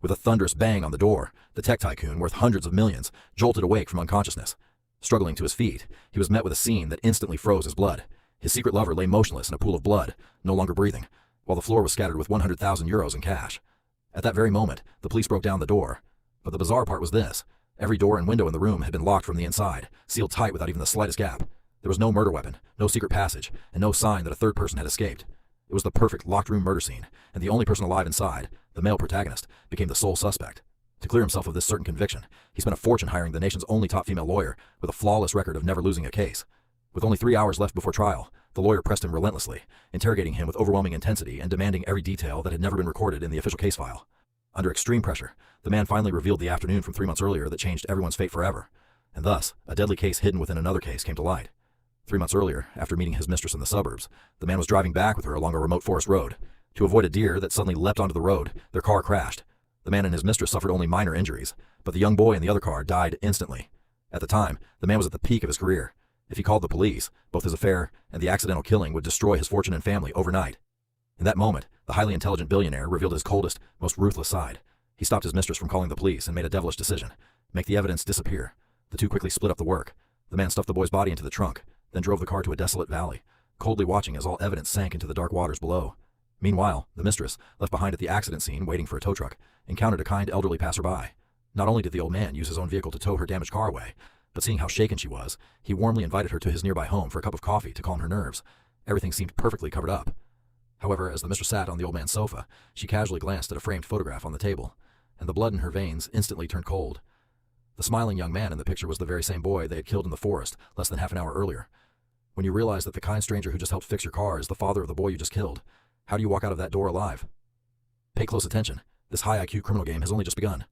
With a thunderous bang on the door, the tech tycoon, worth hundreds of millions, jolted awake from unconsciousness. Struggling to his feet, he was met with a scene that instantly froze his blood. His secret lover lay motionless in a pool of blood, no longer breathing, while the floor was scattered with 100,000 euros in cash. At that very moment, the police broke down the door. But the bizarre part was this. Every door and window in the room had been locked from the inside, sealed tight without even the slightest gap. There was no murder weapon, no secret passage, and no sign that a third person had escaped. It was the perfect locked room murder scene, and the only person alive inside, the male protagonist, became the sole suspect. To clear himself of this certain conviction, he spent a fortune hiring the nation's only top female lawyer with a flawless record of never losing a case. With only 3 hours left before trial, the lawyer pressed him relentlessly, interrogating him with overwhelming intensity and demanding every detail that had never been recorded in the official case file. Under extreme pressure, the man finally revealed the afternoon from 3 months earlier that changed everyone's fate forever. And thus, a deadly case hidden within another case came to light. 3 months earlier, after meeting his mistress in the suburbs, the man was driving back with her along a remote forest road. To avoid a deer that suddenly leapt onto the road, their car crashed. The man and his mistress suffered only minor injuries, but the young boy in the other car died instantly. At the time, the man was at the peak of his career. If he called the police, both his affair and the accidental killing would destroy his fortune and family overnight. In that moment, the highly intelligent billionaire revealed his coldest, most ruthless side. He stopped his mistress from calling the police and made a devilish decision: make the evidence disappear. The two quickly split up the work. The man stuffed the boy's body into the trunk, then drove the car to a desolate valley, coldly watching as all evidence sank into the dark waters below. Meanwhile, the mistress, left behind at the accident scene waiting for a tow truck, encountered a kind elderly passerby. Not only did the old man use his own vehicle to tow her damaged car away, but seeing how shaken she was, he warmly invited her to his nearby home for a cup of coffee to calm her nerves. Everything seemed perfectly covered up. However, as the mistress sat on the old man's sofa, she casually glanced at a framed photograph on the table, and the blood in her veins instantly turned cold. The smiling young man in the picture was the very same boy they had killed in the forest less than half an hour earlier. When you realize that the kind stranger who just helped fix your car is the father of the boy you just killed, how do you walk out of that door alive? Pay close attention. This high IQ criminal game has only just begun.